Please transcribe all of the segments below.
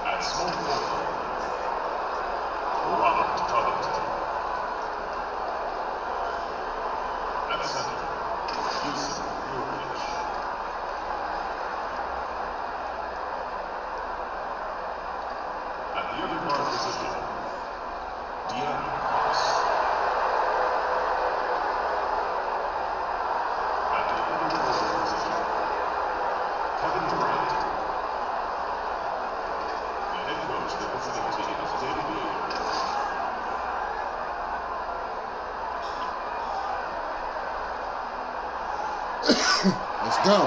At small forward, Robert Covington. At center, Yusuf Nurkic. At the other guard position, De'Aaron Fox. At the other forward position, Kevin Durant. The head coach of the visiting team is David Lee. Let's go.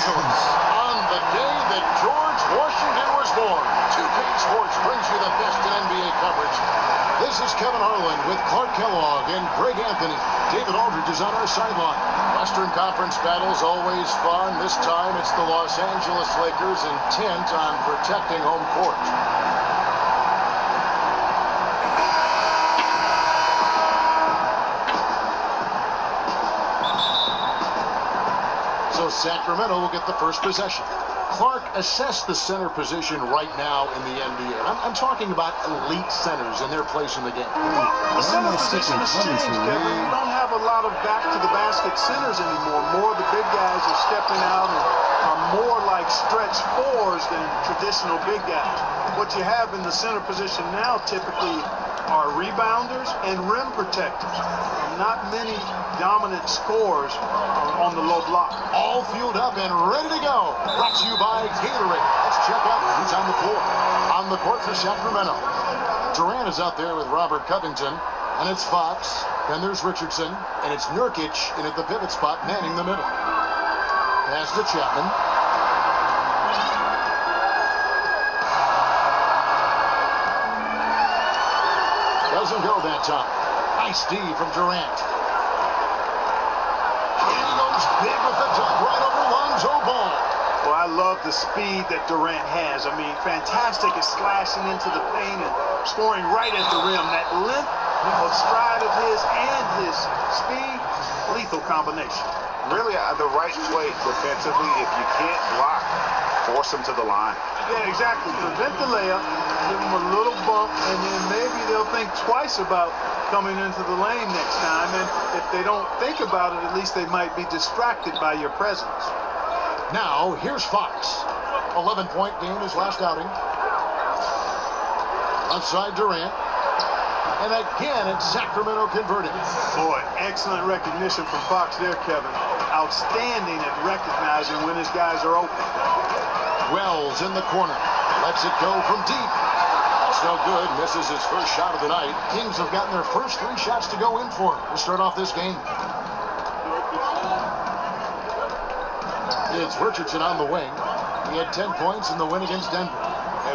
On the day that George Washington was born, 2K Sports brings you the best in NBA coverage. This is Kevin Harlan with Clark Kellogg and Greg Anthony. David Aldridge is on our sideline. Western Conference battles always fun. This time it's the Los Angeles Lakers intent on protecting home court. So Sacramento will get the first possession. Clark, assess the center position right now in the NBA. I'm talking about elite centers and their place in the game. Well, the center position has changed, Kevin. You don't have a lot of back-to-the-basket centers anymore. More of the big guys are stepping out and are more like stretch fours than traditional big guys. What you have in the center position now typically are rebounders and rim protectors. Not many dominant scorers on the low block. All fueled up and ready to go. Brought to you by Gatorade. Let's check out who's on the floor. On the court for Sacramento, Durant is out there with Robert Covington, and it's Fox. Then there's Richardson, and it's Nurkic in at the pivot spot, manning the middle. Pass to Chapman. Doesn't go that time. Nice D from Durant. And he goes big with the dunk right over Lonzo Ball. Well, I love the speed that Durant has. I mean, fantastic at slashing into the paint and scoring right at the rim. That length of stride of his and his speed, lethal combination. Really, the right play defensively. If you can't block, force him to the line. Yeah, exactly. Prevent the layup, give him a little bump, and then maybe they'll think twice about coming into the lane next time. And if they don't think about it, at least they might be distracted by your presence. Now, here's Fox. 11-point game his last outing. Outside Durant. And again, it's Sacramento converting. Boy, excellent recognition from Fox there, Kevin. Outstanding at recognizing when his guys are open. Wells in the corner. Lets it go from deep. That's no good. Misses his first shot of the night. Kings have gotten their first 3 shots to go in for him to start off this game. It's Richardson on the wing. He had 10 points in the win against Denver.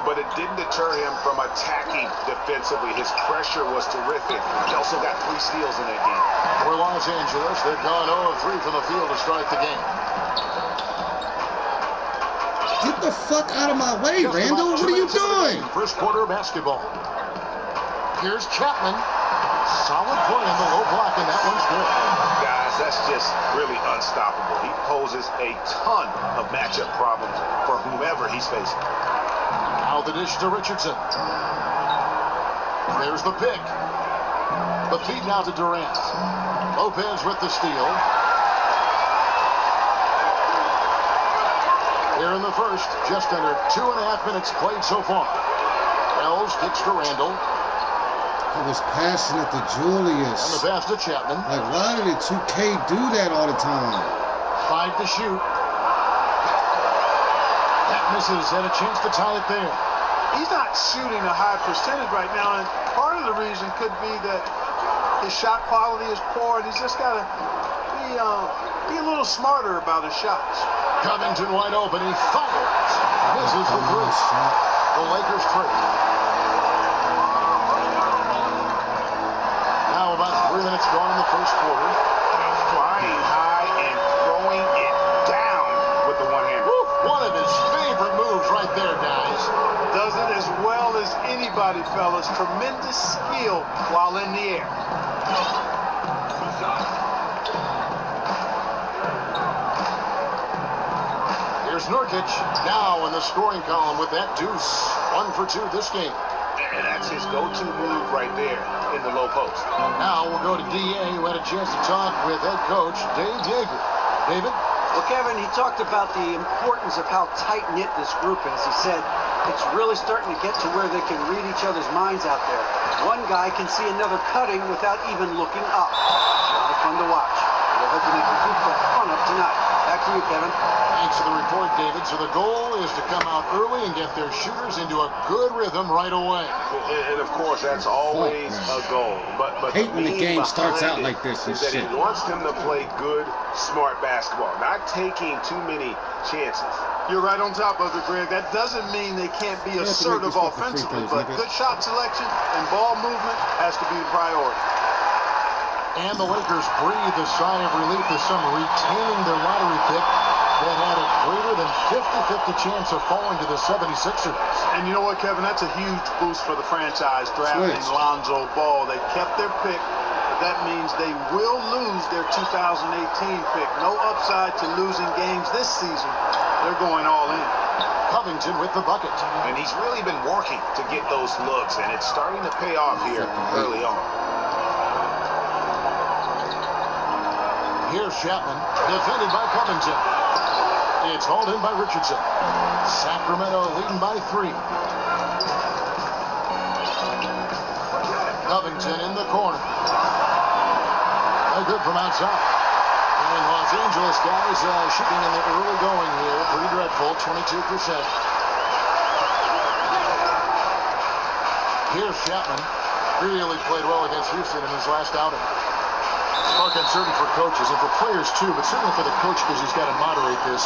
But it didn't deter him from attacking defensively. His pressure was terrific. He also got 3 steals in that game. For Los Angeles, they're gone 0 of 3 from the field to start the game. Get the fuck out of my way, Randall. What are you doing? First quarter basketball. Here's Chapman. Solid play in the low block, and that one's good. Guys, that's just really unstoppable. He poses a ton of matchup problems for whomever he's facing. Now the dish to Richardson. There's the pick. The feed now to Durant. Lopez with the steal. Here in the first, just under 2.5 minutes played so far. Wells kicks to Randall. I was passing it to Julius. And the pass to Chapman. Like, why did 2K do that all the time? 5 to shoot. That misses, and a chance to tie it there. He's not shooting a high percentage right now, and part of the reason could be that his shot quality is poor, and he's just got to be a little smarter about his shots. Covington wide open. He fires. Misses the three. The Lakers trade. Now about 3 minutes gone in the first quarter. Flying high and throwing it down with the one hand. One of his favorite moves right there, guys. Does it as well as anybody, fellas. Tremendous skill while in the air. Here's Nurkic now in the scoring column with that deuce. 1 for 2 this game. And that's his go-to move right there in the low post. Now we'll go to DA, who had a chance to talk with head coach Dave Yeager. David? Well, Kevin, he talked about the importance of how tight-knit this group is. He said it's really starting to get to where they can read each other's minds out there. One guy can see another cutting without even looking up. A lot of fun to watch. We're hoping they can keep that fun up tonight. Back to you, Kevin. Thanks for the report, David. So the goal is to come out early and get their shooters into a good rhythm right away. And of course, that's always a goal. But Hate when the game starts out like this and is that shit. it wants them to play good, smart basketball, not taking too many chances. You're right on top of it, Greg. That doesn't mean they can't be have to make assertive this fucking free offensively, throws, but nigga. good shot selection and ball movement has to be the priority. And the Lakers breathe a sigh of relief this summer, retaining their lottery pick that had a greater than 50-50 chance of falling to the 76ers. And you know what, Kevin? That's a huge boost for the franchise drafting Switch. Lonzo Ball. They kept their pick, but that means they will lose their 2018 pick. No upside to losing games this season. They're going all in. Covington with the bucket. And he's really been working to get those looks, and it's starting to pay off here early on. Here's Chapman, defended by Covington. It's hauled in by Richardson. Sacramento leading by 3. Covington in the corner. Good from outside. And Los Angeles guys shooting in the early going here. Pretty dreadful, 22%. Here's Chapman. Really played well against Houston in his last outing. Spark uncertain for coaches and for players too, but certainly for the coach because he's got to moderate this.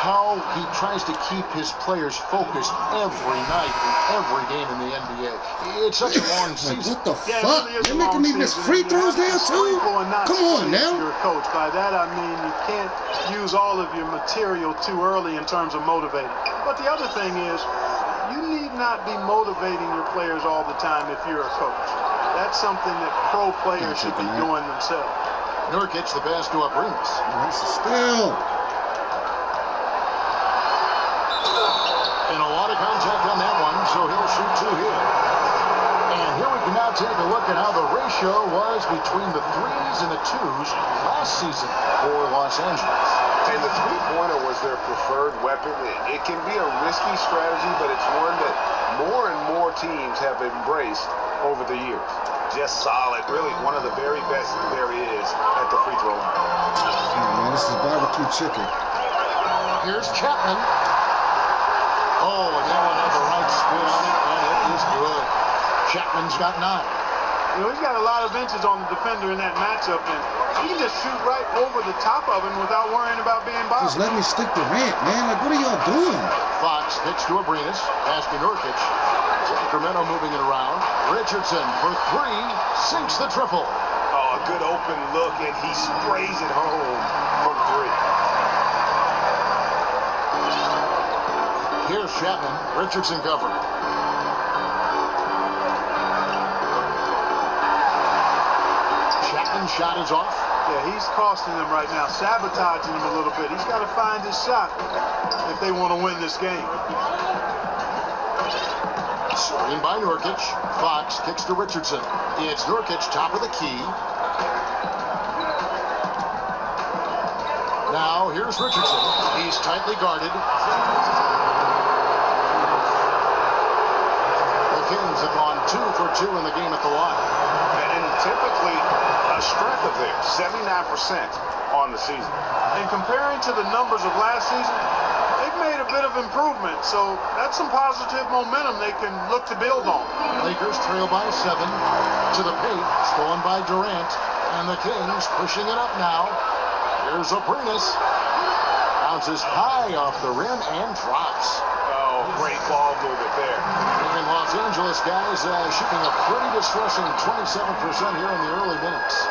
How he tries to keep his players focused every night in every game in the NBA. It's such a long season. What the Yeah, fuck? it really is They're a making long me miss season. free You throws have now to too? sprinkle and not Come on squeeze now. your coach. By that I mean you can't use all of your material too early in terms of motivating. But the other thing is, you need not be motivating your players all the time if you're a coach. That's something that pro players should be doing themselves. Nurkic the pass to Abrinas. That's a steal. And a lot of contact on that one, so he'll shoot 2 here. And here we can now take a look at how the ratio was between the 3s and the 2s last season for Los Angeles. And the three-pointer was their preferred weapon. It can be a risky strategy, but it's one that more and more teams have embraced over the years. Just solid, really one of the very best there is at the free throw line. Oh, man, this is barbecue chicken. Here's Chapman. Oh, and that one had the right spin on it, and it is good. Chapman's got 9. You know, he's got a lot of inches on the defender in that matchup, and he can just shoot right over the top of him without worrying about being Just bothered. let me stick the rant, man. Like, what are y'all doing? Fox kicks to Abrinas, pass to Nurkic. Sacramento moving it around. Richardson for 3, sinks the triple. Oh, a good open look, and he sprays it home from 3. Here's Chapman. Richardson covered. Chapman's shot is off. Yeah, he's costing them right now, sabotaging them a little bit. He's got to find his shot if they want to win this game. Screen by Nurkic. Fox kicks to Richardson. It's Nurkic, top of the key. Now, here's Richardson. He's tightly guarded. The Kings have gone 2 for 2 in the game at the line. And typically a strength of theirs, 79% on the season. And comparing to the numbers of last season, they've made a bit of improvement. So that's some positive momentum they can look to build on. Lakers trail by 7 to the paint, stolen by Durant. And the Kings pushing it up now. Here's Aprinas. Bounces high off the rim and drops. Oh, great ball movement there. And Los Angeles guys shooting a pretty distressing 27% here in the early minutes.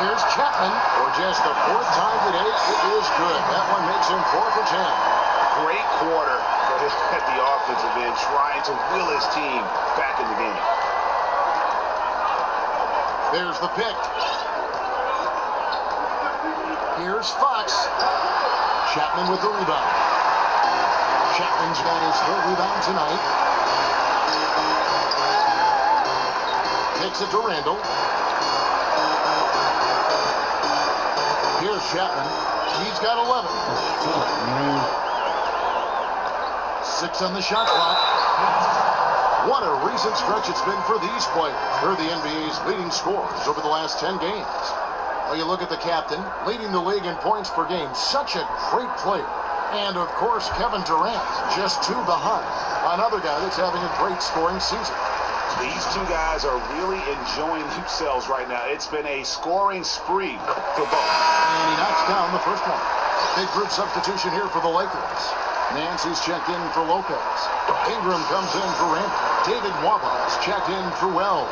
Here's Chapman for just the 4th time today. It is good. That one makes him 4 for 10. Great quarter for him at the offensive end, trying to will his team back in the game. There's the pick. Here's Fox. Chapman with the rebound. Chapman's got his 3rd rebound tonight. Takes it to Randall. Here's Chapman. He's got 11. 6 on the shot clock. What a recent stretch it's been for these players. They're the NBA's leading scorers over the last 10 games. Well, you look at the captain, leading the league in points per game. Such a great player. And, of course, Kevin Durant, just 2 behind. Another guy that's having a great scoring season. These two guys are really enjoying themselves right now. It's been a scoring spree for both. And he knocks down the first one. Big group substitution here for the Lakers. Nancy's checked in for Lopez. Ingram comes in for Randall. David Waba's checked in for Wells.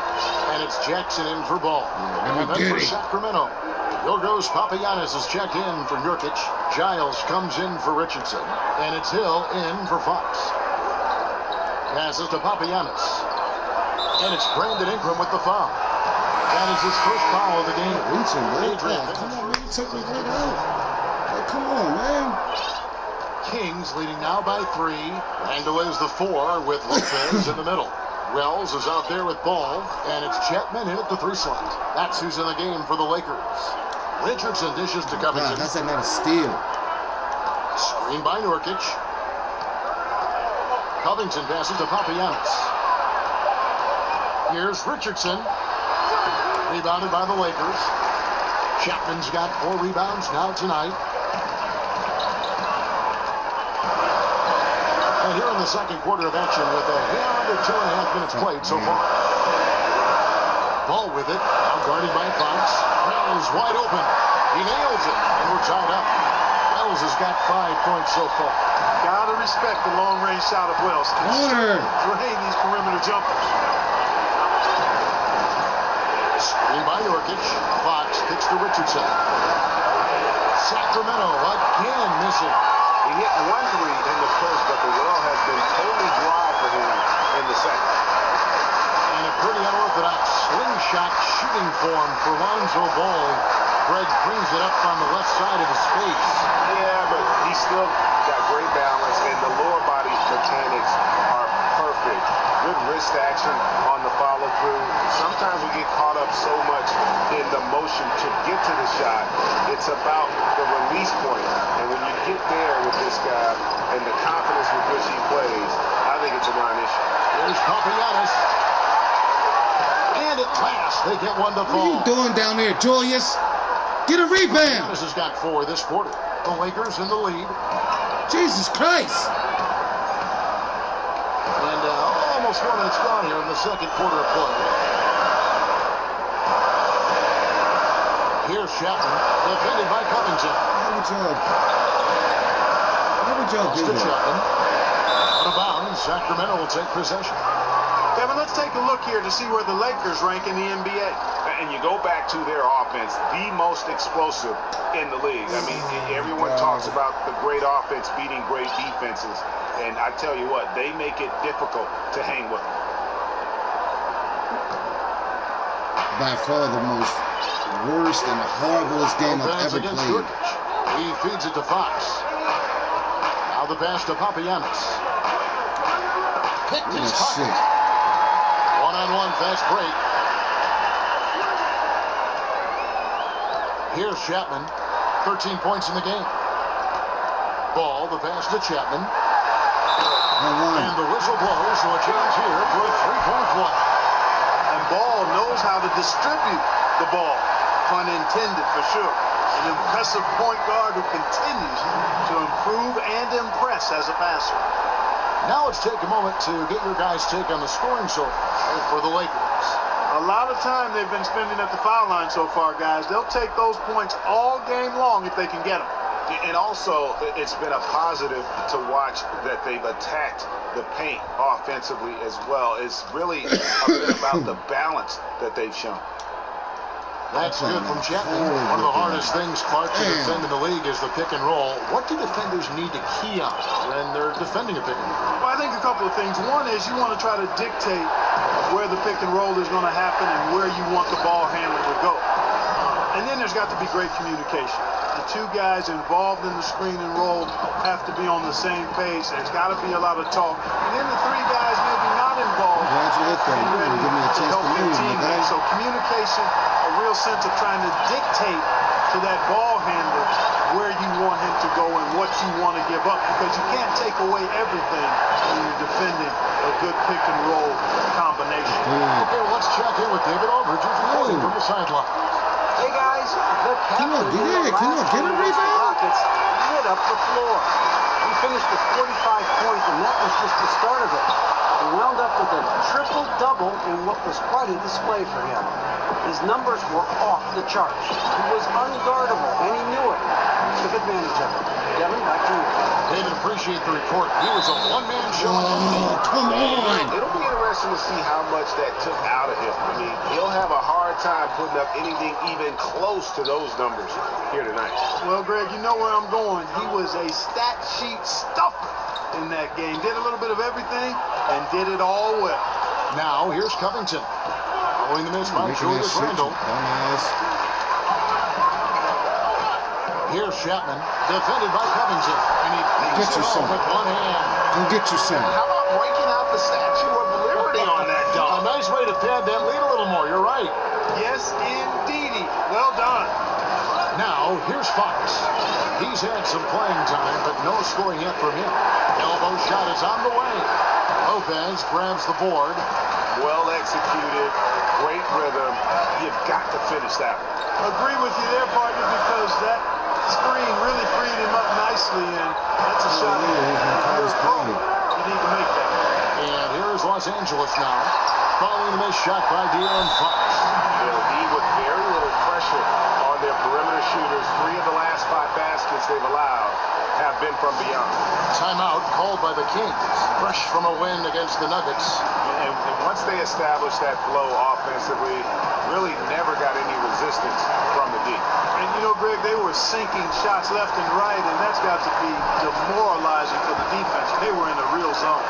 And it's Jackson in for Ball. And then for Sacramento, Yorgos Papagiannis is checked in for Nurkic. Giles comes in for Richardson. And it's Hill in for Fox. Passes to Papagiannis. And it's Brandon Ingram with the foul. That is his first foul of the game. Come on, man. You took me right out. Oh, come on, man. Kings leading now by 3. Randall is the 4 with Lopez in the middle. Wells is out there with Ball, and it's Chapman in at the 3 slot. That's who's in the game for the Lakers. Richardson dishes to Covington. God, that's not a steal. Screen by Nurkic. Covington passes to Papagiannis. Here's Richardson. Rebounded by the Lakers. Chapman's got 4 rebounds now tonight. And here in the second quarter of action with a under 2.5 minutes played so far. Ball with it. Now guarded by Fox. Wells wide open. He nails it. And we're tied up. Wells has got 5 points so far. Gotta respect the long-range shot of Wells. Corner. Drain these perimeter jumpers. Screen by Nurkic. Fox kicks to Richardson. Sacramento again missing. He hit 1 3 in the first, but the well has been totally dry for him in the second. And a pretty unorthodox slingshot shooting form for Lonzo Ball. Greg brings it up on the left side of his face. Yeah, but he's still got great balance, and the lower body mechanics are perfect. Good wrist action on the follow-through. Sometimes we get caught up so much in the motion to get to the shot. It's about the release point. And when you get there with this guy and the confidence with which he plays, I think it's a non-issue. Here's Papagiannis. And at last, they get one to fall. What are you doing down there, Julius? Get a rebound. Papagiannis has got 4 this quarter. The Lakers in the lead. Jesus Christ. And almost 4 minutes gone here in the second quarter of play. Here's Chapman, defended by Covington. How would y'all do that? Chapman. Out of bounds, Sacramento will take possession. Kevin, let's take a look here to see where the Lakers rank in the NBA. And you go back to their offense, the most explosive in the league. I mean, everyone talks about the great offense beating great defenses. And I tell you what, they make it difficult to hang with them. By far the most worst and horriblest game I've ever played. He feeds it to Fox. Now the pass to Papagiannis. Picked Look at his that pocket. shit. One-on-one fast break. Here's Chapman. 13 points in the game. Ball, the pass to Chapman. And the whistle blows, so a change here for a three-point play. And Ball knows how to distribute the ball, pun intended for sure. An impressive point guard who continues to improve and impress as a passer. Now let's take a moment to get your guys' take on the scoring so far for the Lakers. A lot of time they've been spending at the foul line so far, guys. They'll take those points all game long if they can get them. And also, it's been a positive to watch that they've attacked the paint offensively as well. It's really a bit about the balance that they've shown. That's good from Chapman. One of the hardest things, Clark, to defend in the league is the pick and roll. What do defenders need to key on when they're defending a pick and roll? Well, I think a couple of things. One is you want to try to dictate where the pick and roll is going to happen and where you want the ball handler to go. And then there's got to be great communication. The two guys involved in the screen and roll have to be on the same page. There's got to be a lot of talk. And then the three guys maybe not involved. Give me a chance to move, okay? So communication, a real sense of trying to dictate to that ball handler where you want him to go and what you want to give up, because you can't take away everything when you're defending a good pick and roll combination. Okay, well, let's check in with David Aldridge, who's reporting from the sideline. Hey guys, the captain Can you of the get a rebound? Rockets lit up the floor. He finished with 45 points, and that was just the start of it. He wound up with a triple-double in what was quite a display for him. His numbers were off the charts. He was unguardable, and he knew it. He took advantage of it. Devin, back to you. David, appreciate the report. He was a one-man show. Oh, come on. It'll be interesting to see how much that took out of him. I mean, he'll have a hard time putting up anything even close to those numbers here tonight. Well, Greg, you know where I'm going. He was a stat sheet stuffer in that game. Did a little bit of everything and did it all well. Now, here's Covington. Following the miss by Julius Randle. Here's Chapman, defended by Covington. And he picks it off with one hand. Go get your son. How about breaking out the Statue of Liberty on that A dunk? nice way to pad that lead a little more. You're right. Yes, indeedy. Well done. Now, here's Fox. He's had some playing time, but no scoring yet from him. Elbow shot is on the way. Lopez grabs the board. Well executed, great rhythm. You've got to finish that one. Agree with you there, partner, because that screen really freed him up nicely, and that's a shot. yeah, he's gonna try his play. You need to make that. And here's Los Angeles now. Following the missed shot by De'Aaron Fox. They'll be with very little pressure on their perimeter shooters. 3 of the last 5 baskets they've allowed have been from beyond. Timeout called by the Kings. Fresh from a win against the Nuggets. And once they established that flow offensively, really never got any resistance from the deep. And you know, Greg, they were sinking shots left and right, and that's got to be demoralizing for the defense. They were in a real zone.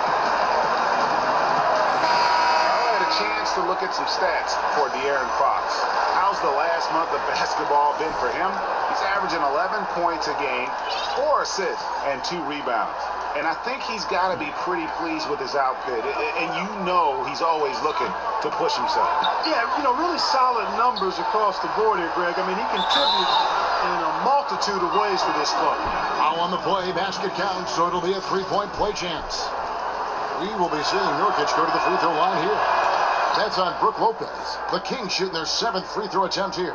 I had a chance to look at some stats for De'Aaron Fox. How's the last month of basketball been for him? He's averaging 11 points a game, 4 assists, and 2 rebounds. And I think he's got to be pretty pleased with his output. And you know he's always looking to push himself. Yeah, you know, really solid numbers across the board here, Greg. I mean, he contributes in a multitude of ways for this club. Now on the play, basket counts, so it'll be a 3-point play chance. We will be seeing Nurkic go to the free throw line here. That's on Brook Lopez. The Kings shooting their 7th free throw attempt here.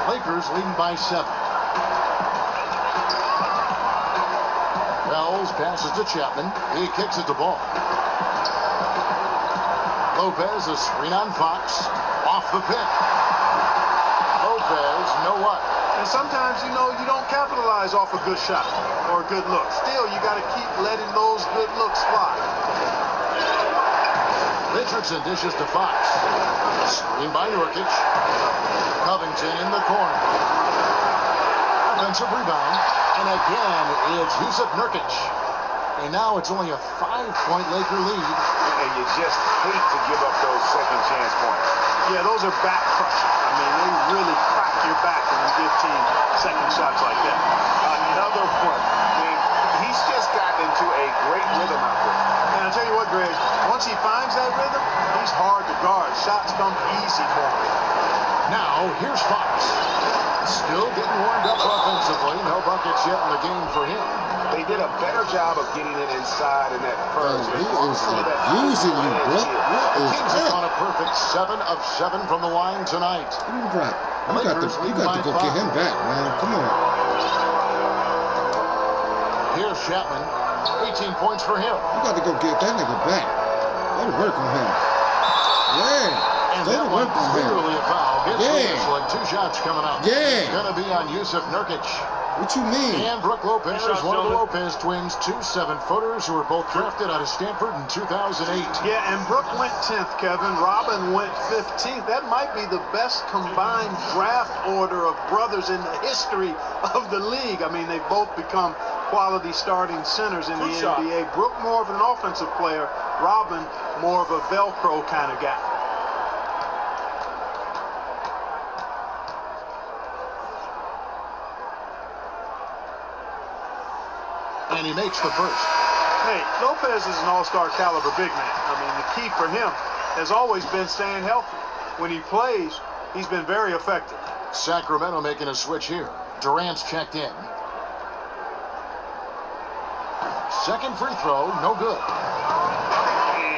Lakers leading by 7. Bells passes to Chapman. He kicks it to Ball. Lopez, a screen on Fox. Off the pick. Lopez, know what? And sometimes, you know, you don't capitalize off a good shot or a good look. Still, you got to keep letting those good looks fly. Richardson dishes to Fox. Screen by Nurkic. Covington in the corner. Offensive rebound. And again, it's Yusuf Nurkic. And now it's only a 5-point Laker lead. And you just hate to give up those second chance points. Yeah, those are back crushing. I mean, they really crack your back when you give teams second shots like that. Another one. I mean, he's just got to into a great rhythm out there. And I'll tell you what, Greg, once he finds that rhythm, he's hard to guard. Shots come easy for him. Now, here's Fox. Still getting warmed up offensively. No buckets yet in the game for him. They did a better job of getting it inside in that first. He is abusing you, bro. What is Kings have that? on a perfect 7 of 7 from the line tonight. Give me the rock. You got to go get him back, man. Come on. Here's Chapman. 18 points for him. You got to go get that nigga back. Go to work on him. Yeah. And Go that to one work on him. clearly a foul. Gets Yeah. the whistle and 2 shots coming up. Yeah. It's going to be on Yusuf Nurkic. What you mean? And Brooke Lopez is one of the Lopez twins, 2 7-footers who were both drafted out of Stanford in 2008. Yeah, and Brooke went 10th, Kevin. Robin went 15th. That might be the best combined draft order of brothers in the history of the league. I mean, they've both become quality starting centers in the NBA. Brooke more of an offensive player. Robin more of a Velcro kind of guy. And he makes the first. Hey, Lopez is an all-star caliber big man. I mean, the key for him has always been staying healthy. When he plays, he's been very effective. Sacramento making a switch here. Durant's checked in. Second free throw, no good.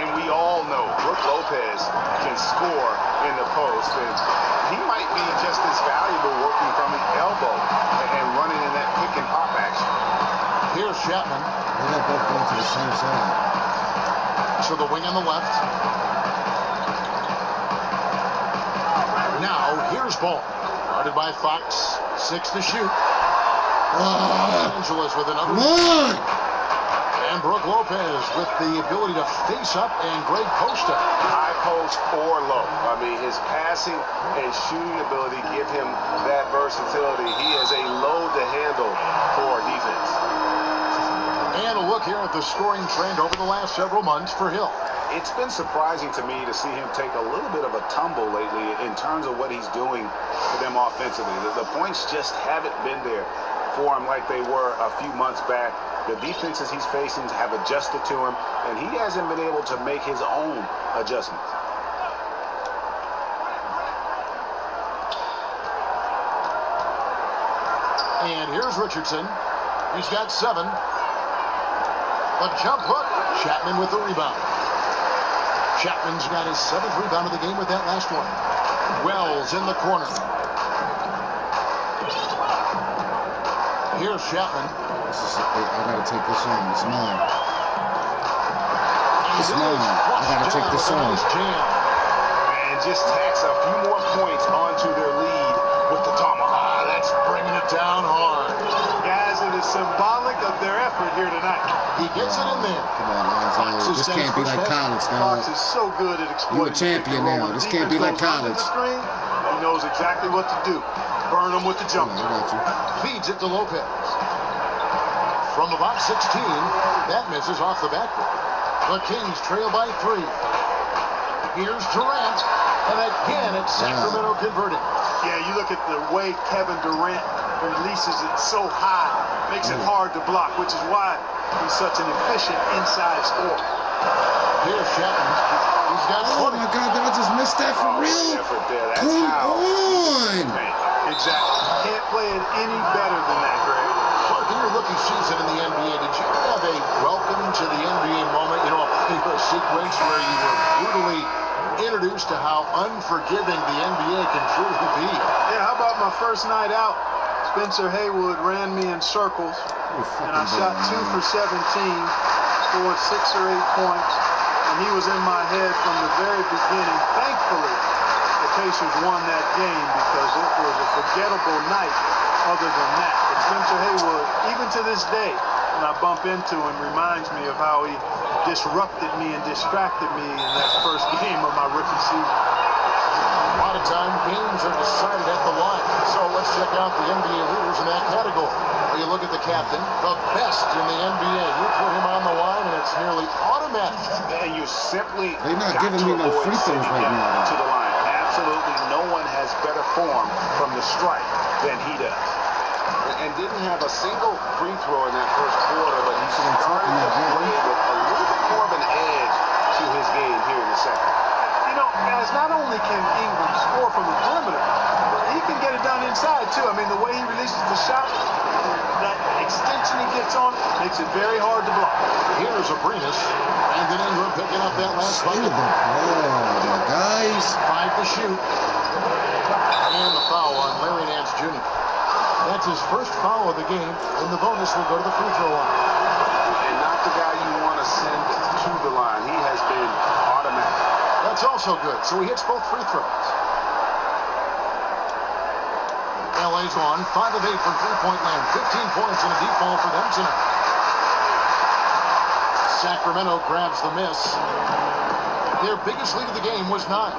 And we all know Brooke Lopez can score in the post. And he might be just as valuable working from the elbow and running in that pick and pop action. Here's Chapman. They're both going to the same side. To the wing on the left. Now, here's Ball. Guarded by Fox. 6 to shoot. Los Angeles with another. Come on! And Brooke Lopez with the ability to face up and great post up. High post or low. I mean, his passing and shooting ability give him that versatility. He is a load to handle for defense. And a look here at the scoring trend over the last several months for Hill. It's been surprising to me to see him take a little bit of a tumble lately in terms of what he's doing for them offensively. The points just haven't been there for him like they were a few months back. The defenses he's facing have adjusted to him, and he hasn't been able to make his own adjustments. And here's Richardson. He's got 7. The jump hook. Chapman with the rebound. Chapman's got his 7th rebound of the game with that last one. Wells in the corner. Here's Chapman. I gotta take this on. It's mine. It's mine. I gotta take this on. And just tacks a few more points onto their lead with the tomahawk. That's bringing it down hard. Guys, it is symbolic of their effort here tonight. He gets it in there. Come on, Lonzo. This can't be like college, Fox dog. is so good at exploiting. You a champion now. This can't be like college. He knows exactly what to do. Burn him with the jump. I got you. Feeds it to Lopez. From about 16, that misses off the backboard. The Kings trail by 3. Here's Durant. And again, it's Sacramento converting. Yeah, you look at the way Kevin Durant releases it so high. Makes it hard to block, which is why he's such an efficient inside scorer. Here's Chapman. He's got 20. Oh my God, did I just miss that for real? Come on! Exactly. Can't play it any better than that, Greg. Clark, in your rookie season in the NBA, did you have a welcome to the NBA moment? You know, a sequence where you were brutally introduced to how unforgiving the NBA can truly be. Yeah, how about my first night out? Spencer Haywood ran me in circles, and I shot 2 for 17, scored 6 or 8 points, and he was in my head from the very beginning. Thankfully, the Pacers won that game because it was a forgettable night other than that. But Spencer Haywood, even to this day, when I bump into him, reminds me of how he disrupted me and distracted me in that first game of my rookie season. A lot of time, games are decided at the line. So let's check out the NBA leaders in that category. Well, you look at the captain, the best in the NBA. You put him on the line, and it's nearly automatic. And you simply They're not giving me no free throws right now. to the line. Absolutely no one has better form from the stripe than he does. And didn't have a single free throw in that first quarter, but he's starting to play with a little bit more of an edge to his game here in the second. You know, guys, not only can Ingram score from the perimeter, but he can get it done inside, too. I mean, the way he releases the shot, that extension he gets on, makes it very hard to block. Here's Abrinas, and then Ingram picking up that last Shoot the bucket. ball, guys. 5 to shoot. And the foul on Larry Nance Jr. That's his first foul of the game, and the bonus will go to the free throw line. And not the guy you want to send to the line. He has been automatic. That's also good, so he hits both free throws. LA's on 5 of 8 from three-point land. 15 points and a deep ball for them tonight. Sacramento grabs the miss. Their biggest lead of the game was 9.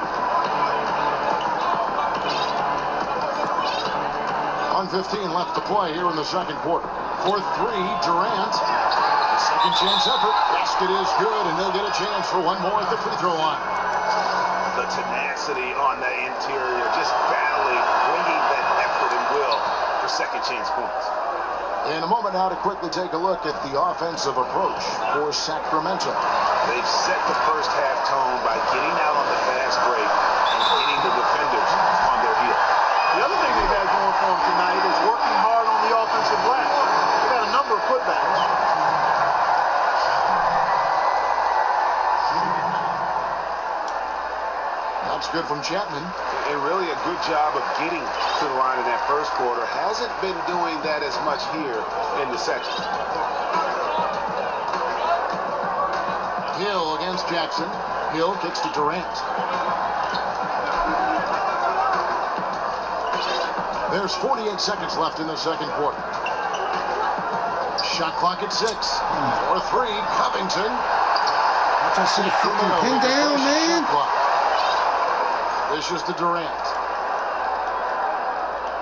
1:15 left to play here in the second quarter. For 3, Durant. Second chance effort. Basket is good, and they'll get a chance for one more at the free throw line. The tenacity on the interior, just battling, bringing that effort and will for second chance points. In a moment now to quickly take a look at the offensive approach for Sacramento. They've set the first half tone by getting out on the fast break and getting the defenders on their heels. The other thing they got going for them tonight is working hard on the offensive glass. They got a number of putbacks. That's good from Chapman. And really a good job of getting to the line in that first quarter. Hasn't been doing that as much here in the second. Hill against Jackson. Hill kicks to Durant. There's 48 seconds left in the second quarter. Shot clock at 6. For 3, Covington. I should have freaking pinned down, man. This is to Durant.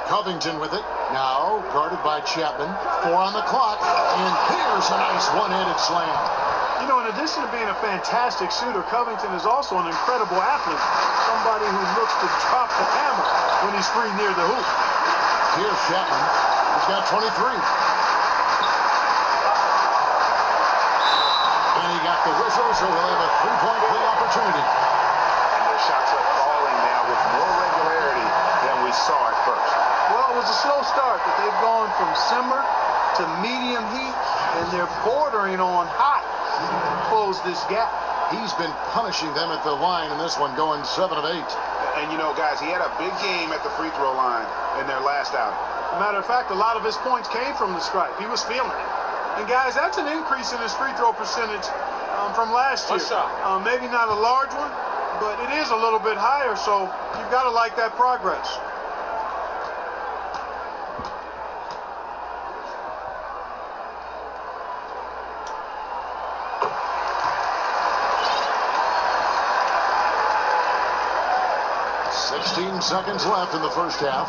Covington with it. Now guarded by Chapman. 4 on the clock. And here's a nice one-handed slam. You know, in addition to being a fantastic shooter, Covington is also an incredible athlete. Somebody who looks to drop the hammer when he's free near the hoop. Here's Chapman. He's got 23. And he got the whistle, so he'll have a three-point play opportunity. And their shots are falling now with more regularity than we saw at first. Well, it was a slow start, but they've gone from simmer to medium heat, and they're bordering on hot to close this gap. He's been punishing them at the line in this one, going 7 of 8. And you know, guys, he had a big game at the free throw line in their last outing. As a matter of fact, a lot of his points came from the stripe. He was feeling it. And guys, that's an increase in his free throw percentage from last year. Maybe not a large one, but it is a little bit higher, so you've got to like that progress. Seconds left in the first half.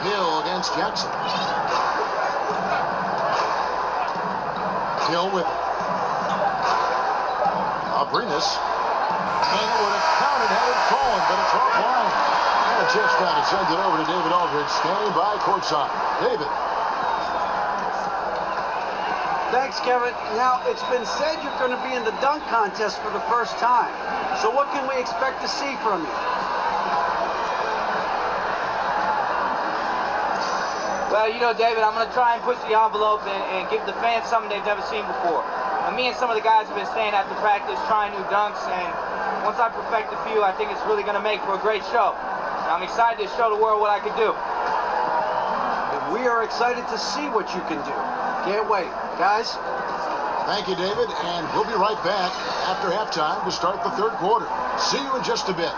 Hill against Jackson. Hill with Abrinas. And it would have counted had it fallen, but it's offline. And just trying to send it over to David Aldridge, standing by courtside. David. Thanks, Kevin. Now, it's been said you're going to be in the dunk contest for the first time. So what can we expect to see from you? Well, you know, David, I'm going to try and push the envelope and give the fans something they've never seen before. And me and some of the guys have been staying after practice trying new dunks, and once I perfect a few, I think it's really going to make for a great show. And I'm excited to show the world what I can do. And we are excited to see what you can do. Can't wait. Guys? Thank you, David, and we'll be right back after halftime to start the third quarter. See you in just a bit.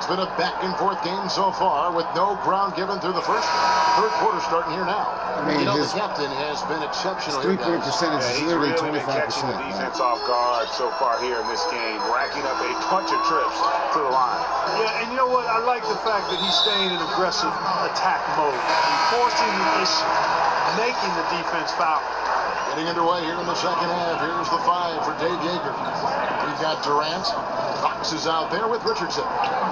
It's been a back-and-forth game so far with no ground given through the third quarter starting here now. I mean, the his captain has been exceptional. three-point percentage is He's literally really been catching the 25%. defense off guard so far here in this game, racking up a bunch of trips to the line. Yeah, and you know what? I like the fact that he's staying in aggressive attack mode. He's forcing the issue, making the defense foul. Getting underway here in the second half. Here's the 5 for Dave Yeager. We've got Durant. Fox is out there with Richardson.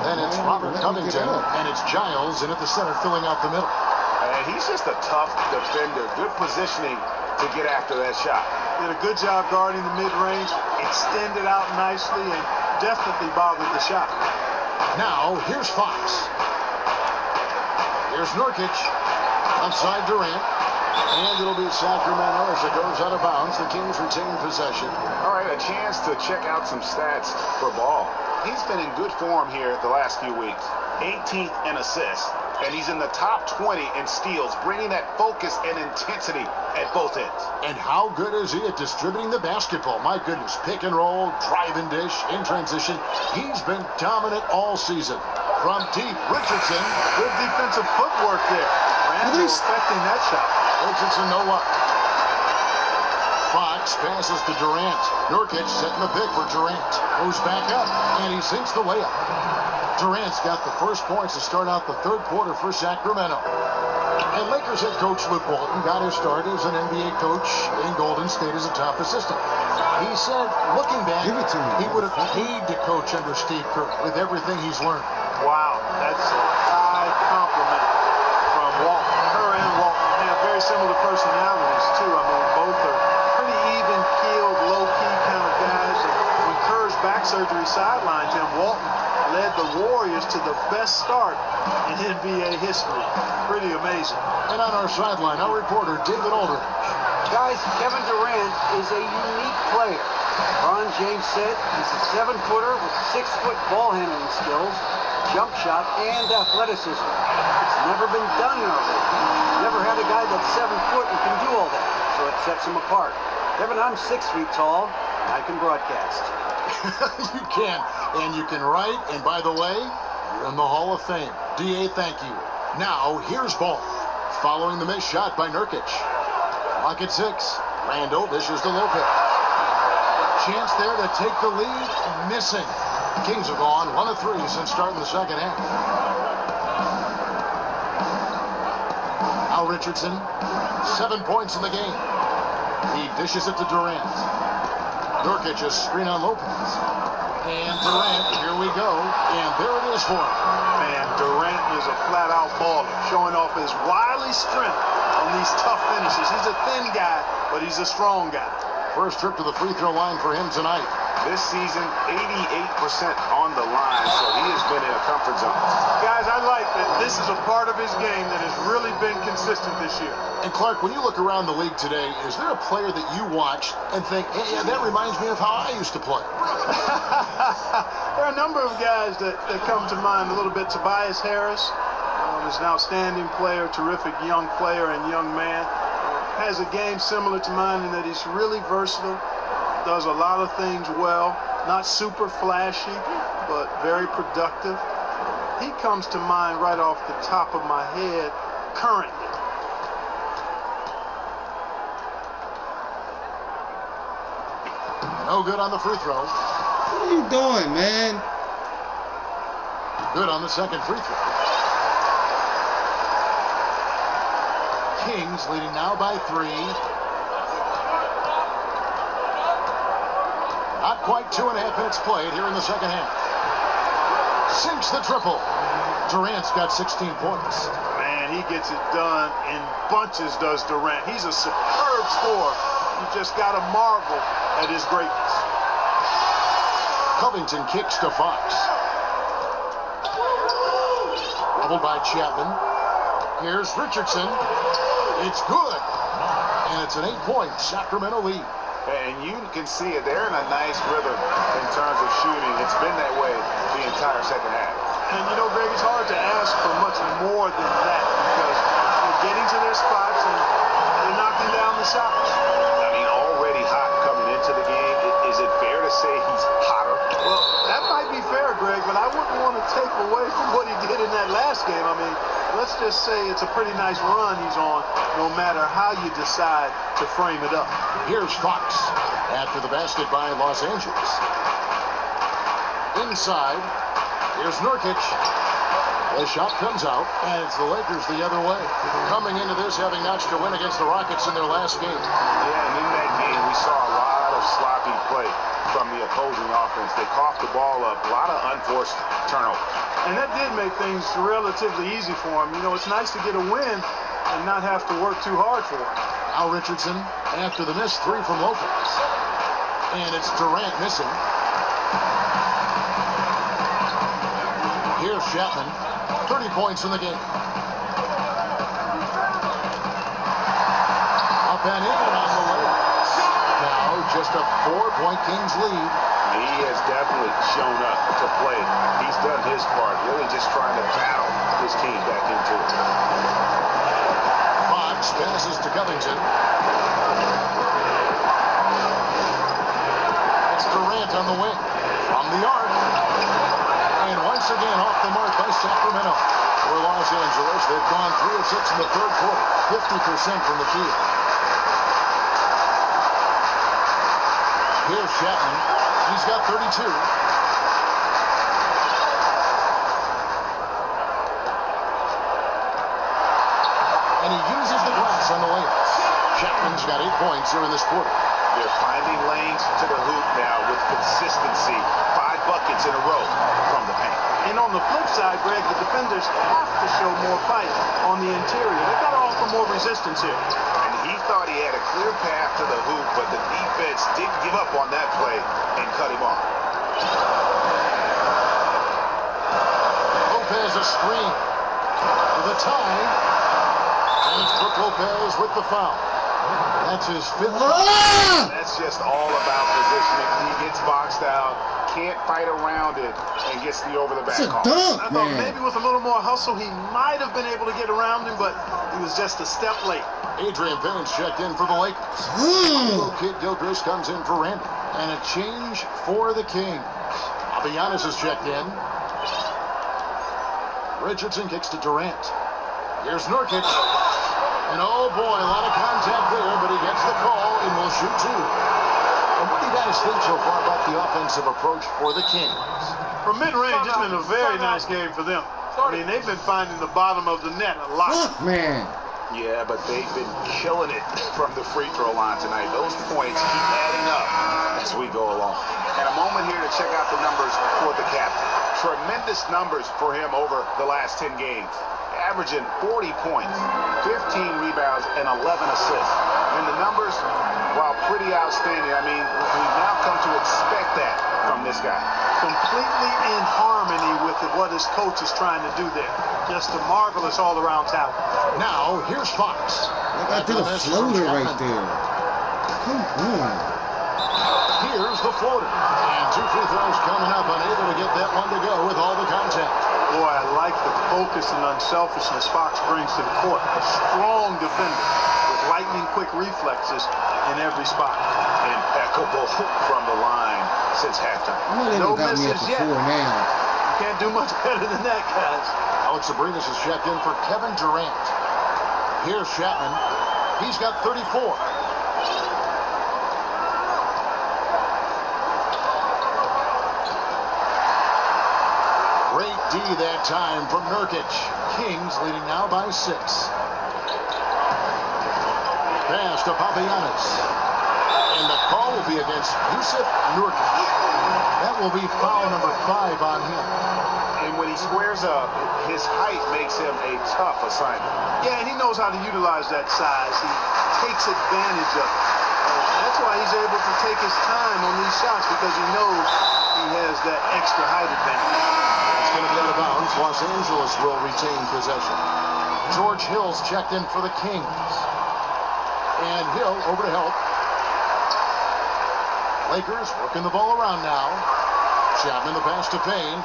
Then it's Robert Covington, and it's Giles in at the center, filling out the middle. And he's just a tough defender. Good positioning to get after that shot. Did a good job guarding the mid-range, extended out nicely, and definitely bothered the shot. Now, here's Fox. Here's Nurkic. Outside Durant. And it'll be Sacramento as it goes out of bounds. The Kings retain possession. All right, a chance to check out some stats for Ball. He's been in good form here the last few weeks. 18th in assists, and he's in the top 20 in steals, bringing that focus and intensity at both ends. And how good is he at distributing the basketball? My goodness, pick and roll, drive and dish, in transition. He's been dominant all season. From deep, Richardson. Good defensive footwork there. Randall affecting that shot. Richardson, no luck. Fox passes to Durant. Nurkic setting the pick for Durant. Moves back up, and he sinks the layup. Durant's got the first points to start out the third quarter for Sacramento. And Lakers head coach Luke Walton got his start as an NBA coach in Golden State as a top assistant. He said, looking back, he would have paid to coach under Steve Kerr with everything he's learned. Wow, that's a high compliment from Walton. Kerr and Walton have very similar personalities, too. I mean, both are pretty even-keeled, low-key kind of guys. And when Kerr's back surgery sidelined him, Walton led the Warriors to the best start in NBA history. Pretty amazing. And on our sideline, our reporter, David Aldridge. Guys, Kevin Durant is a unique player. LeBron James said he's a 7-footer with 6-foot ball handling skills, jump shot, and athleticism. It's never been done in our league. Never had a guy that's 7 foot and can do all that, so it sets him apart. Kevin, I'm 6 feet tall. I can broadcast. You can, and you can write, and by the way, you're in the Hall of Fame. D.A., thank you. Now, here's Ball. Following the missed shot by Nurkic. Clock at 6. Randall dishes to Lopez. Chance there to take the lead. Missing. Kings have gone 1 of 3 since starting the second half. Al Richardson, 7 points in the game. He dishes it to Durant. Nurkic a screen on Lopez. And Durant, here we go. And there it is for him. Man, Durant is a flat-out baller, showing off his wily strength on these tough finishes. He's a thin guy, but he's a strong guy. First trip to the free throw line for him tonight. This season, 88% on the line, so he has been in a comfort zone. Guys, I like that this is a part of his game that has really been consistent this year. And Clark, when you look around the league today, is there a player that you watch and think, hey, yeah, that reminds me of how I used to play? There are a number of guys that come to mind a little bit. Tobias Harris is an outstanding player, terrific young player and young man. Has a game similar to mine in that he's really versatile, does a lot of things well, not super flashy, but very productive. He comes to mind right off the top of my head currently. No good on the free throw. What are you doing, man? Good on the second free throw. Kings leading now by 3. Not quite 2.5 minutes played here in the second half. Sinks the triple. Durant's got 16 points. Man, he gets it done in bunches, does Durant. He's a superb scorer. You just got to marvel at his greatness. Covington kicks to Fox. Doubled by Chapman. Here's Richardson. It's good. And it's an 8-point Sacramento lead. And you can see it. They're in a nice rhythm in terms of shooting. It's been that way the entire second half. And, you know, Greg, it's hard to ask for much more than that because they're getting to their spots and they're knocking down the shots. I mean, already hot coming into the game. Is it fair to say he's hotter? Well, that might be fair, Greg, but I wouldn't want to take away that last game, I mean, let's just say it's a pretty nice run he's on, no matter how you decide to frame it up. Here's Fox after the basket by Los Angeles. Inside, here's Nurkic. The shot comes out, and it's the Lakers the other way. Coming into this, having notched a win against the Rockets in their last game. Yeah, and in that game, we saw a lot of sloppy play from the opposing offense. They coughed the ball up, a lot of unforced turnovers. And that did make things relatively easy for him. You know, it's nice to get a win and not have to work too hard for it. Al Richardson after the missed three from Lopez. And it's Durant missing. Here's Chapman. 30 points in the game. Up and in on the way. Now just a 4-point Kings lead. He has definitely shown up to play. He's done his part, really just trying to battle his team back into it. Fox passes to Covington. It's Durant on the wing. From the arc. And once again off the mark by Sacramento. For Los Angeles, they've gone 3 of 6 in the third quarter. 50% from the field. Here's Chapman. He's got 32. And he uses the glass on the layup. Chapman's got 8 points here in this quarter. They're finding lanes to the hoop now with consistency. 5 buckets in a row from the paint. And on the flip side, Greg, the defenders have to show more fight on the interior. They've got to offer more resistance here. And he thought he had a clear path to the hoop, but the defense didn't give up on that play and cut him off. Lopez a screen for the tie. And it's Brook Lopez with the foul. That's his 5th. That's just all about positioning. He gets boxed out, can't fight around it, and gets the over-the-back call. I thought maybe with a little more hustle, he might have been able to get around him, but he was just a step late. Adrian Payne's checked in for the Lakers. Little Kid Gilchrist comes in for Randy. And a change for the Kings. Giannis is checked in. Richardson kicks to Durant. Here's Nurkic. And oh boy, a lot of contact there, but he gets the call and will shoot 2. And what do you guys think so far about the offensive approach for the Kings? From mid-range, it's been a very nice game for them. I mean, they've been finding the bottom of the net a lot. Man. Yeah, but they've been killing it from the free throw line tonight. Those points keep adding up as we go along. And a moment here to check out the numbers for the captain. Tremendous numbers for him over the last 10 games. Averaging 40 points, 15 rebounds, and 11 assists. And the numbers, while pretty outstanding, I mean, we've now come to expect that from this guy. Completely in harmony with what his coach is trying to do there. Just a marvelous all-around talent. Now, here's Fox. That did a floater right there. Come on. Here's the floater. And 2 free throws coming up, unable to get that one to go with all the contact. Boy, I like the focus and unselfishness Fox brings to the court. A strong defender with lightning-quick reflexes in every spot. Impeccable from the line since halftime. No misses yet. Now. You can't do much better than that, guys. Alex Abrinas is checked in for Kevin Durant. Here's Chapman. He's got 34. Great D that time from Nurkic. Kings leading now by 6. Pass to Papagiannis. And the call will be against Jusuf Nurkic. That will be foul number 5 on him. And when he squares up, his height makes him a tough assignment. Yeah, and he knows how to utilize that size. He takes advantage of it. That's why he's able to take his time on these shots, because he knows he has that extra height advantage. It's going to be out of bounds. Los Angeles will retain possession. George Hill's checked in for the Kings. And Hill over to help. Lakers working the ball around now. Chapman the pass to Payne.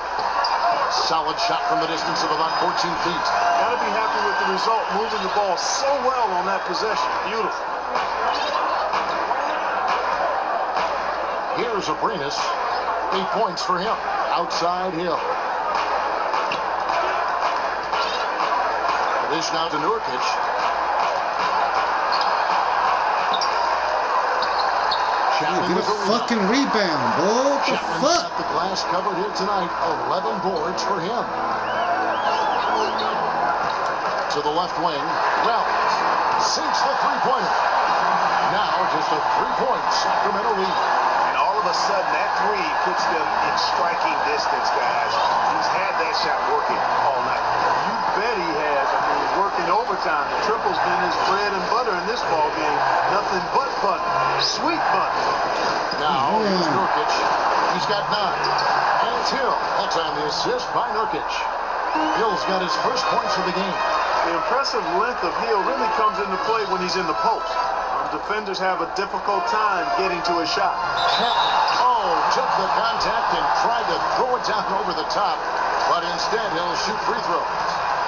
Solid shot from the distance of about 14 feet. Got to be happy with the result, moving the ball so well on that possession. Beautiful. Here's Abrinas. 8 points for him. Outside Hill. Dish now to Nurkic. Get a fucking rebound, boy. What the Chapman's fuck? got the glass covered here tonight. 11 boards for him. To the left wing. Wells sinks the three-pointer. Now just a 3-point Sacramento lead. And all of a sudden, that three puts them in striking distance, guys. He's had that shot working all night. You bet he has. I mean, working overtime. The triple's been his bread and butter in this ball game. Nothing but butter. Sweet butter. Now here's Nurkic. He's got 9. And it's Hill. That's on the assist by Nurkic. Hill's got his first points of the game. The impressive length of Hill really comes into play when he's in the post. Defenders have a difficult time getting to a shot. Took the contact and tried to throw it down over the top, but instead he'll shoot free throws.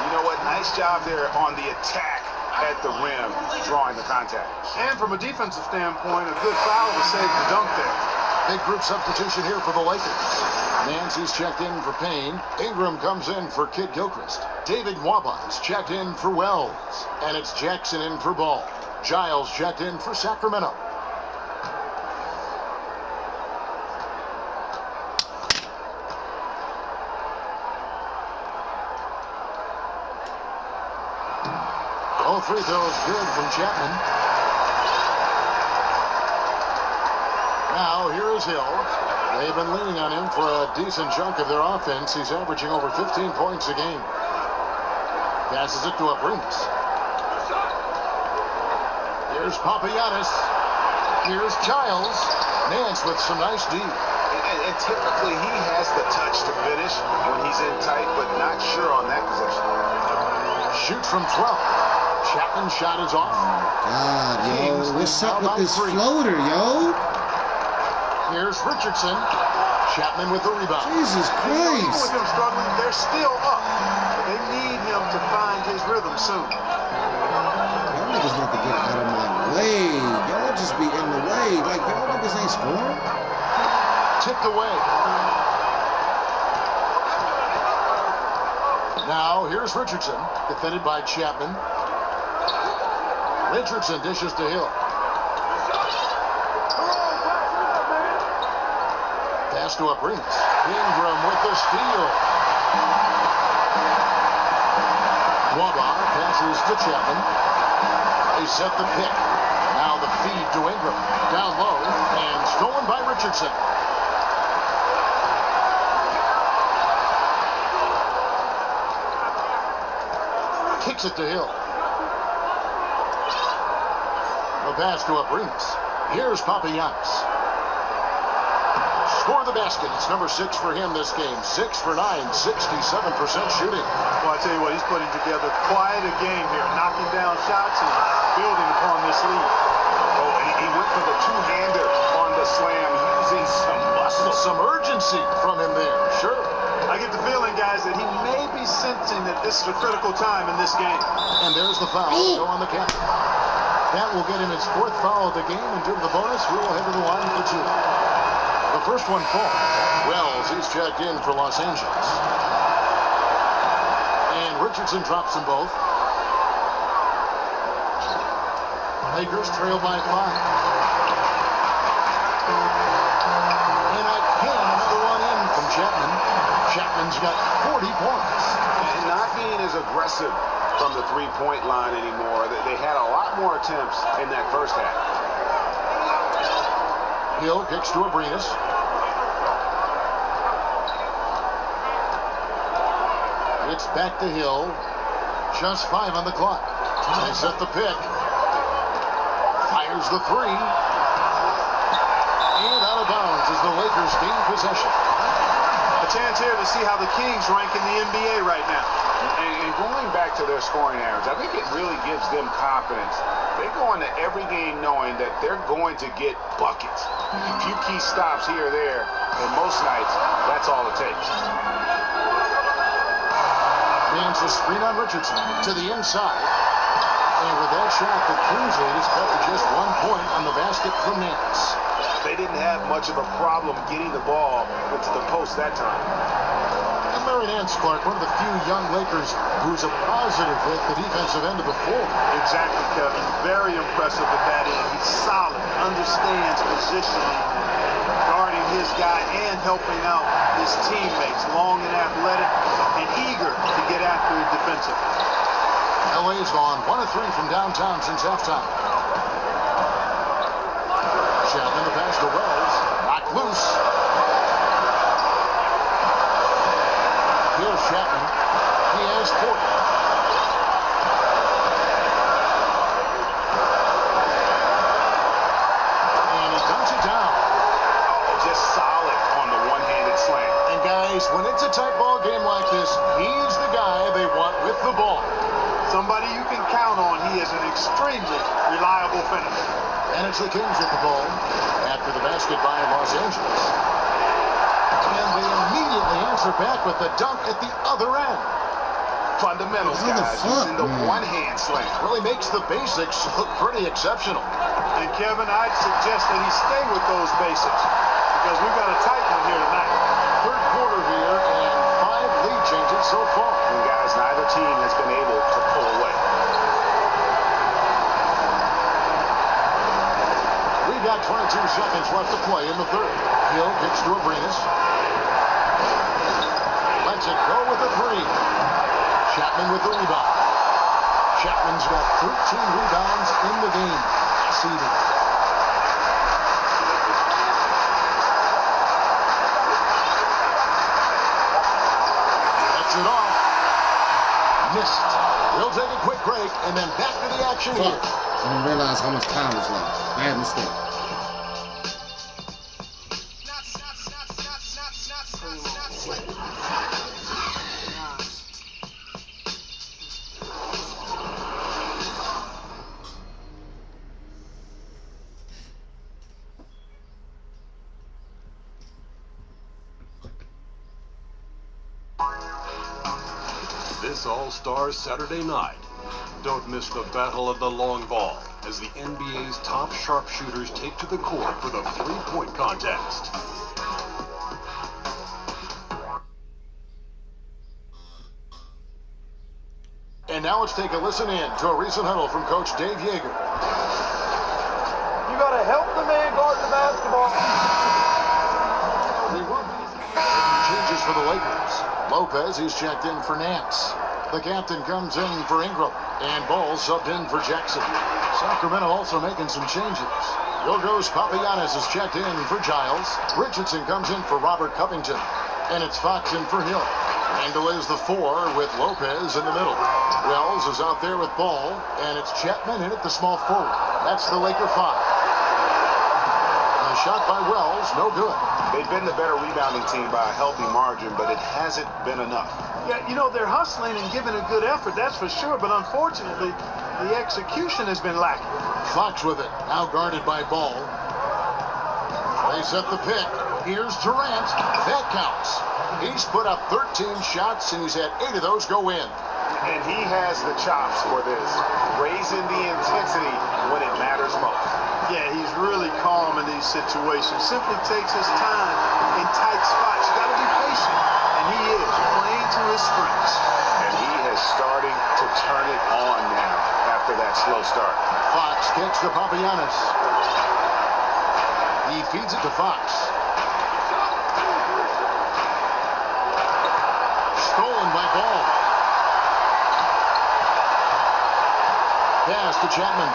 You know what? Nice job there on the attack at the rim, drawing the contact. And from a defensive standpoint, a good foul to save the dunk there. Big group substitution here for the Lakers. Nancy's checked in for Payne. Ingram comes in for Kid Gilchrist. David Waba's checked in for Wells. And it's Jackson in for Ball. Giles checked in for Sacramento. All free throws good from Chapman. Now here is Hill. They've been leaning on him for a decent chunk of their offense. He's averaging over 15 points a game. Passes it to Abrines. Here's Papagiannis. Here's Giles. Nance with some nice D. And typically he has the touch to finish when he's in tight, but not sure on that possession. Shoot from 12. Chapman's shot is off. God, yo, what's up with this floater, yo? Here's Richardson. Chapman with the rebound. Jesus Even with Christ. him struggling, they're still up. They need him to find his rhythm soon. Y'all niggas want to get out of my way. Y'all just be in the way. Like, y'all niggas ain't scoring. Tipped away. Now here's Richardson, defended by Chapman. Richardson dishes to Hill. Pass to Abrines. Ingram with the steal. Waba passes to Chapman. They set the pick. Now the feed to Ingram. Down low and stolen by Richardson. Kicks it to Hill. The pass to Abrines. Here's Papagiannis. Score the basket. It's number 6 for him this game. 6 for 9, 67% shooting. Well, I tell you what, he's putting together quite a game here, knocking down shots and building upon this lead. Oh, and he went for the two-hander on the slam, using some muscle. Some urgency from him there. Sure. I get the feeling, guys, that he may be sensing that this is a critical time in this game. And there's the foul. Go on the captain. That will get him his 4th foul of the game, and due to the bonus, we will head to the line for 2. The first one falls. Wells, he's checked in for Los Angeles. And Richardson drops them both. Lakers trail by 5. And again, another one in from Chapman. Chapman's got 40 points. And not being as aggressive from the three-point line anymore. They had a lot more attempts in that first half. Hill kicks to Abrines. It's back to Hill. Just 5 on the clock. They set the pick. Fires the 3. And out of bounds as the Lakers gain possession. A chance here to see how the Kings rank in the NBA right now. And going back to their scoring average, I think it really gives them confidence. They go into every game knowing that they're going to get buckets. A few key stops here or there, and most nights, that's all it takes. Nance a screen on Richardson to the inside. And with that shot, the Kings lead is cut to just 1 point on the basket from Nance. They didn't have much of a problem getting the ball into the post that time. And Larry Nance, Clark, one of the few young Lakers who's a positive at the defensive end of the floor. Exactly, Kevin. Very impressive at that end. He's solid, understands positioning, guarding his guy and helping out his teammates. Long and athletic and eager to get after it defensively. LA's gone 1 of 3 from downtown since halftime. Chapman the pass to Wells. Knocked loose. Here's Chapman. He has 40. And he dumps it down. Just solid on the one-handed slam. And guys, when it's a tight ball game like this, he's the guy they want with the ball. Somebody you can count on. He is an extremely reliable finisher. And it's the Kings with the ball after the basket by Los Angeles. And they immediately answer back with the dunk at the other end. Fundamentals, guys, using the one-hand slam. Really makes the basics look pretty exceptional. And Kevin, I'd suggest that he stay with those basics because we've got a tight one here tonight. Third quarter here and 5 lead changes so far. And guys, neither team has been able to pull away. We've got 22 seconds left to play in the third. Hill kicks to Abrinas. Lets it go with a 3. Chapman with the rebound. Chapman's got 13 rebounds in the game. Seeded. That's it off. Missed. We'll take a quick break and then back to the action here. I didn't realize how much time was left. Bad mistake. This All-Star Saturday night. Don't miss the battle of the long ball as the NBA's top sharpshooters take to the court for the three-point contest. And now let's take a listen in to a recent huddle from Coach Dave Yeager. You got to help the man guard the basketball. They will be changes for the Lakers. Lopez is checked in for Nance. The captain comes in for Ingram. And Ball subbed in for Jackson. Sacramento also making some changes. Yogos Papagiannis is checked in for Giles. Richardson comes in for Robert Covington. And it's Fox in for Hill. Randall is the 4 with Lopez in the middle. Wells is out there with Ball. And it's Chapman in at the small forward. That's the Laker 5. A shot by Wells, no good. They've been the better rebounding team by a healthy margin, but it hasn't been enough. Yeah, you know, they're hustling and giving a good effort, that's for sure, but unfortunately, the execution has been lacking. Fox with it, now guarded by Ball. They set the pick. Here's Durant. That counts. He's put up 13 shots, and he's had 8 of those go in. And he has the chops for this, raising the intensity when it matters most. Yeah, he's really calm in these situations. Simply takes his time in tight spots. You got to be patient, and he is playing to his strengths. And he is starting to turn it on now after that slow start. Fox kicks to Papagiannis. He feeds it to Fox. Stolen by Ball. Pass to Chapman.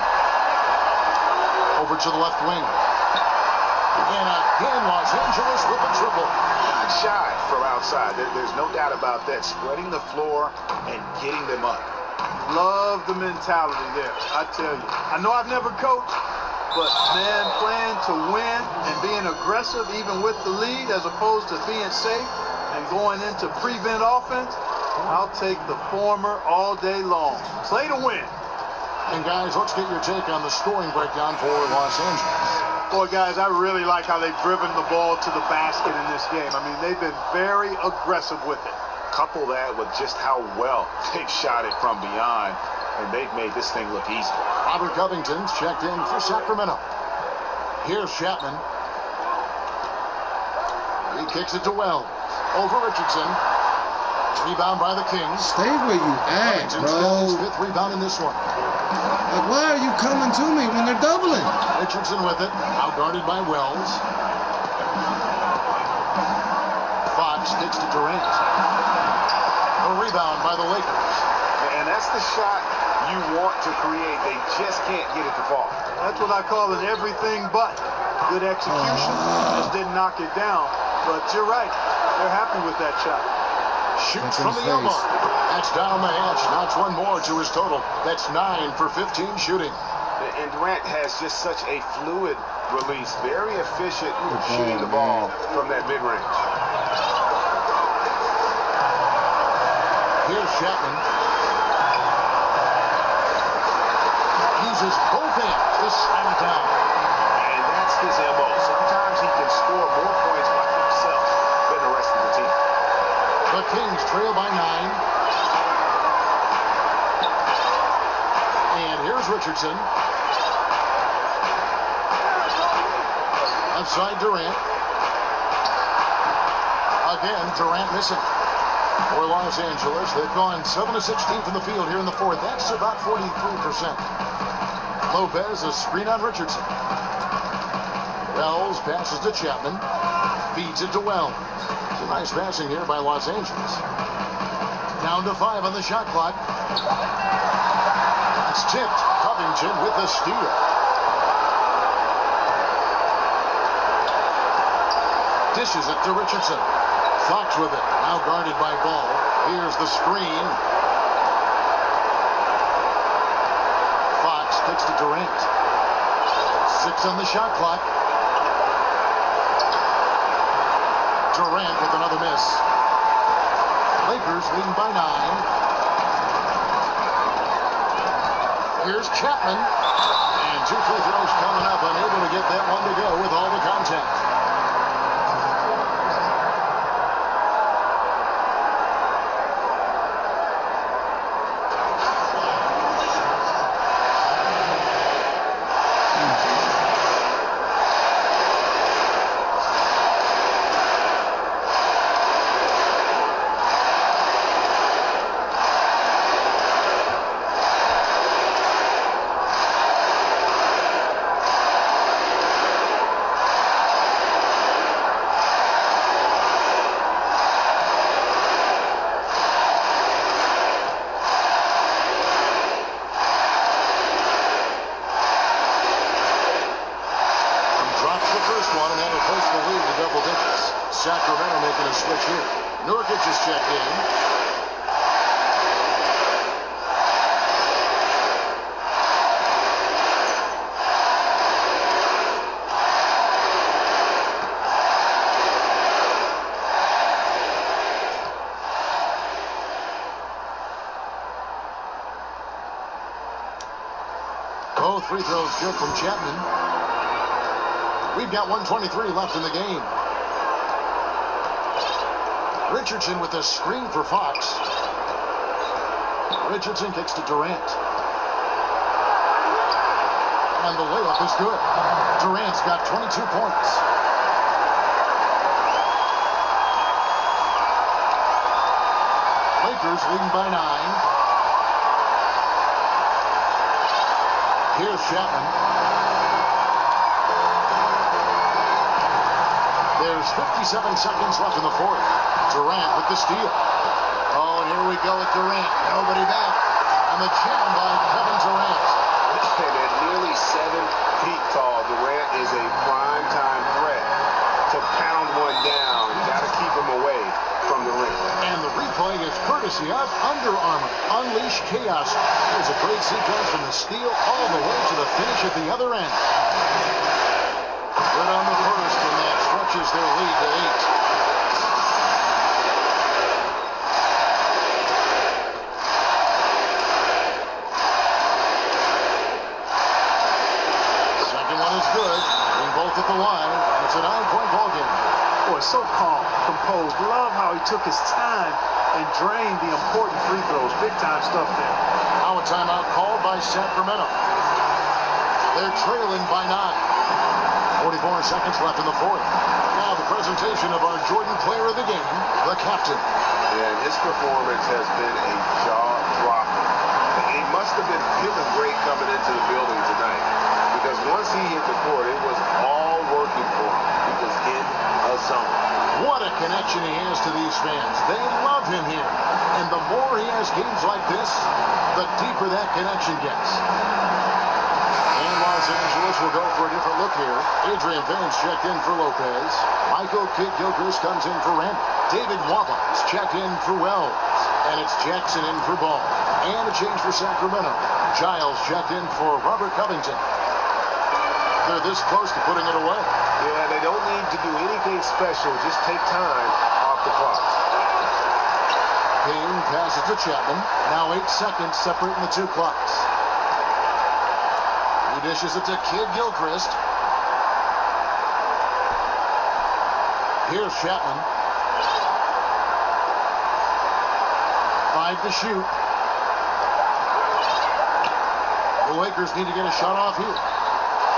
Over to the left wing. And again, Los Angeles with a triple. Not shy from outside. There's no doubt about that. Spreading the floor and getting them up. Love the mentality there, I tell you. I know I've never coached, but man, playing to win and being aggressive even with the lead as opposed to being safe and going into prevent offense, I'll take the former all day long. Play to win. And guys, let's get your take on the scoring breakdown for Los Angeles. Boy, guys, I really like how they've driven the ball to the basket in this game. I mean, they've been very aggressive with it. Couple that with just how well they've shot it from beyond, and they've made this thing look easy. Robert Covington's checked in for Sacramento. Here's Chapman. He kicks it to Wells. Over Richardson. Rebound by the Kings. Stay where you at, Covington's got his bro. 5th rebound in this one. Like, why are you coming to me when they're doubling? Richardson with it. Out guarded by Wells. Fox kicks to Durant. A rebound by the Lakers. And that's the shot you want to create. They just can't get it to fall. That's what I call an everything but. Good execution, just didn't knock it down. But you're right, they're happy with that shot. Shoots from the elbow. That's down the hash. Knocks one more to his total. That's 9 for 15 shooting. And Durant has just such a fluid release. Very efficient shooting the ball from that mid-range. Here's Chapman. Uses both hands to slam it down. And that's his MO. Sometimes he can score more points by himself than the rest of the team. The Kings trail by 9. And here's Richardson. Outside Durant. Again, Durant missing. For Los Angeles, they've gone 7 of 16 from the field here in the 4th. That's about 43%. Lopez, a screen on Richardson. Wells passes to Chapman. Feeds it to Wells. It's a nice passing here by Los Angeles. Down to 5 on the shot clock. It's tipped. Covington with the steal. Dishes it to Richardson. Fox with it. Now guarded by Ball. Here's the screen. Fox kicks to Durant. 6 on the shot clock. Durant with another miss. Lakers leading by 9. Here's Chapman. And 2 free throws coming up. Unable to get that one to go with all the contact. Sacramento making a switch here. Nurkic is checked in. Both free throws good from Chapman. We've got 1:23 left in the game. Richardson with a screen for Fox. Richardson kicks to Durant. And the layup is good. Durant's got 22 points. Lakers leading by 9. Here's Chapman. There's 57 seconds left in the 4th. Durant with the steal. Oh, and here we go with Durant. Nobody back. And the jam by Kevin Durant. And at nearly 7 feet tall, Durant is a prime-time threat to pound one down. Got to keep him away from the rim. And the replay is courtesy of Under Armour. Unleash chaos. There's a great sequence from the steal all the way to the finish at the other end. Good on the first, and that stretches their lead to 8. Second one is good. Being both at the line. It's a 9-point ball game. Boy, so calm, composed. Love how he took his time and drained the important free throws. Big time stuff there. Now a timeout called by Sacramento. They're trailing by 9. 44 seconds left in the fourth. Now the presentation of our Jordan player of the game, the captain. Yeah, and his performance has been a jaw-dropper. He must have been feeling great coming into the building tonight, because once he hit the court, it was all working for him. He was in a zone. What a connection he has to these fans. They love him here. And the more he has games like this, the deeper that connection gets. And Los Angeles will go for a different look here. Adrian Vance checked in for Lopez. Michael Kidd-Gilchrist comes in for Randall. David Wabas checked in for Wells. And it's Jackson in for Ball. And a change for Sacramento. Giles checked in for Robert Covington. They're this close to putting it away. Yeah, they don't need to do anything special. Just take time off the clock. Payne passes to Chapman. Now 8 seconds separating the two clocks. He dishes it to Kidd-Gilchrist. Here's Chapman. 5 to shoot. The Lakers need to get a shot off here.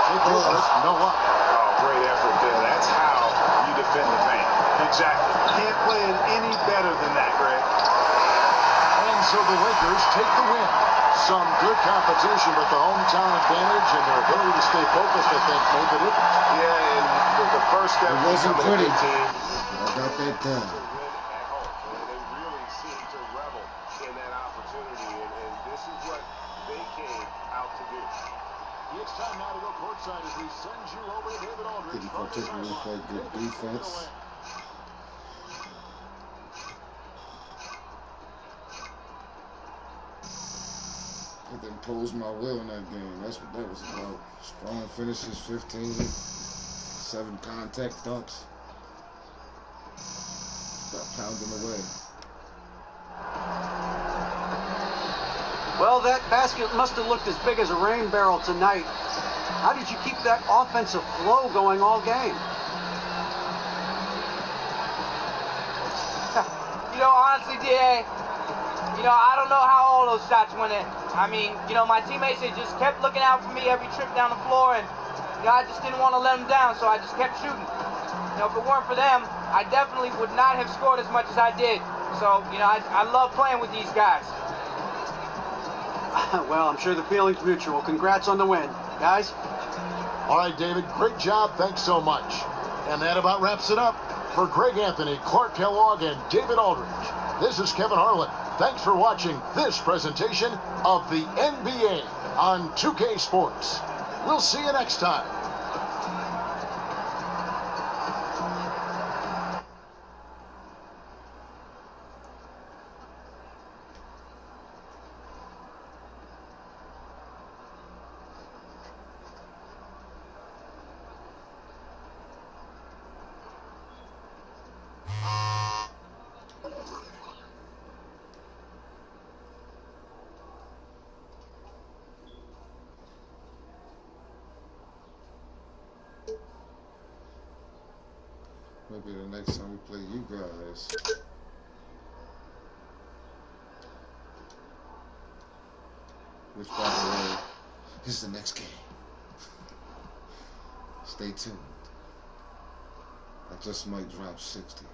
Kidd-Gilchrist, no luck. Oh, great effort there. That's how you defend the fan. Exactly. Can't play it any better than that, Greg. And so the Lakers take the win. Some good competition, but the hometown advantage and their ability to stay focused, I think, made the difference. Yeah, and with the first step, It wasn't becoming a pretty. good team. I got that done. Win at home. They really seem to revel in that opportunity, and this is what they came out to do. It's time now to go courtside as we send you over to David Aldridge. Didn't particularly play good defense. I didn't impose my will in that game. That's what that was about. Strong finishes, 15, 7 contact dunks. Got pounding away. Well, that basket must have looked as big as a rain barrel tonight. How did you keep that offensive flow going all game? You know, honestly, D.A., I don't know how all those shots went in. I mean, my teammates, they just kept looking out for me every trip down the floor, and, I just didn't want to let them down, so I just kept shooting. If it weren't for them, I definitely would not have scored as much as I did. So, I love playing with these guys. Well, I'm sure the feeling's mutual. Congrats on the win, guys. All right, David, great job. Thanks so much. And that about wraps it up. For Greg Anthony, Clark Kellogg, and David Aldridge, this is Kevin Harlan. Thanks for watching this presentation of the NBA on 2K Sports. We'll see you next time. Maybe the next time we play you guys. Which, by the way, is the next game. Stay tuned. I just might drop 60.